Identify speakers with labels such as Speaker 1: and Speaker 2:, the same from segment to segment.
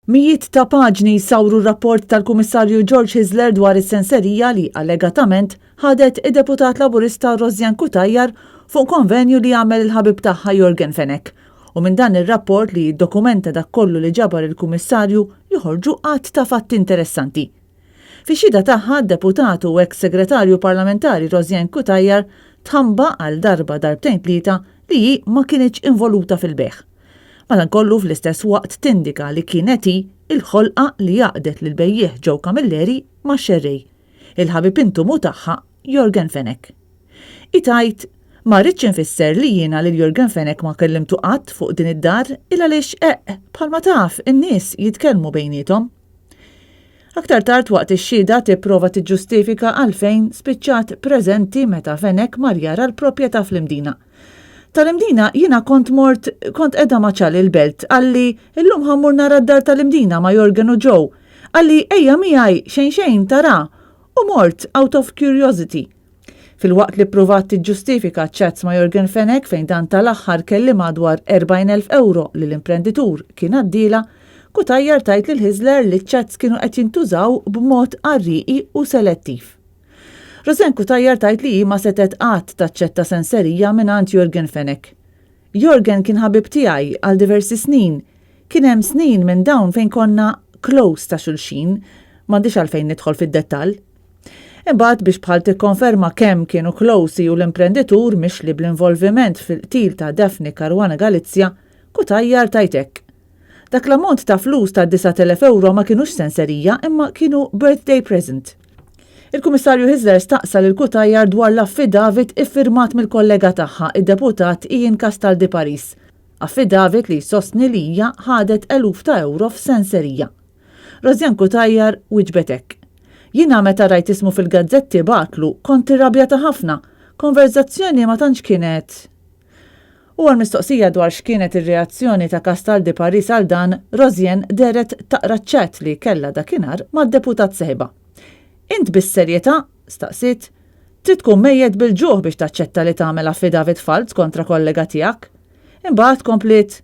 Speaker 1: Mijiet ta' paġni sawru r-rapport tal-Kummissarju George Hisler dwar is-senserija li allegatament ħadet id-deputat Laburista Rozjan Cutajar fuq konvenju li għamel il-ħabib tagħha Jorgen Fenech. U minn dan ir-rapport li jiddokumenta dak kollu li ġabar il-Kummissarju joħorġu qatt ta' fatti interessanti. Fix-xhieda tagħha d-deputatu u eks-segretarju parlamentari Rozjan Cutajar tħamba għal darba darbtejn tlieta li hi ma kienitx involuta fil-beħ. Madankollu fl-istess waqt tindika li kienet hi il-ħolqa li jaqdet lil bejjieħ Joe Camilleri ma' xerrej, il-ħabib intumu tagħha Jorgen Fenech. Itajt ma rridx infisser li jiena lil Jorgen Fenech ma kellimtu qatt fuq din id-dar il għaliex bħalma taf in-nies jitkellmu bejniethom. Aktar tard waqt ix-xhieda tipprova tiġġustifika għalfejn spiċċat preżenti meta Fenech mar jara l-proprjetà fl-imdina. Tal-imdina jiena kont edha maċal il-belt, għalli illum ħammur nara d-dar tal-imdina ma' Jorgen u Joe, għalli ejja miegħi xejn tara, u mort out of curiosity. Fil-waqt li provat tiġġustifika ċats ma' Jorgen Fenech fejn dan tal-aħħar kelli madwar 40,000 euro li l-imprenditur kien għaddila, Cutajar tajt lil Hisler li ċats kienu qed jintużaw b'mod qarriqi u selettiv. Rozjan Cutajar tajt li ma setet qatt taċċetta senserija mingħand Jorgen Fenech. Jorgen kien ħabib tiegħi għal diversi snin. Kien hemm snin minn dawn fejn konna close ta' xulxin, m'għandix għalfejn nidħol fid-dettall. Imbagħad biex bħal tikkonferma kemm kienu close u l-imprenditur mixli bl-involviment fil-qtil ta' Daphne Caruana Galizia, Cutajar tajt hekk. Dak l-ammont ta' flus ta' 9,000 euro ma kienux senserija imma kienu birthday present. Il-Kummissarju Hisler staqsa lil Cutajar dwar l-affidavit iffirmat mill-kollega tagħha, id-deputat Ian Castaldi Paris. Affidavit li sostni li hija ħadet eluf ta' euro f'senserija. Rozjan Cutajar wiġbet hekk. Jiena meta rajt ismu fil-gazzetti batlu kont irrabjata ħafna, konverzazzjoni ma tantx kienet. U għal-mistoqsija dwar x'kienet ir-reazzjoni ta' Castaldi Paris għal dan, Rozjan deret taqra ċett li kellha dakinhar mad-deputat seħba. Int bis-serjetà, staqsit, trid tkun mejjed bil-ġuħ biex taċċetta li tagħmel affidavit fals kontra kollega tiegħek. Imbagħad komplet,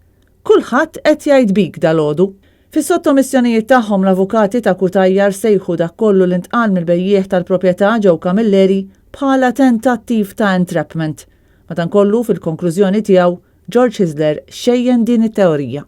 Speaker 1: kulħadd qed jgħid bik dalgħodu. Fis-sottomissjonijiet tagħhom l-avukati ta' Cutajar sejħu dak kollu li ntqal mill-bejjieħ tal-proprjetà Joe Camilleri bħala tentattiv ta' entrapment. Madankollu fil-konklużjoni tiegħu George Hisler xejjen din it-teorija.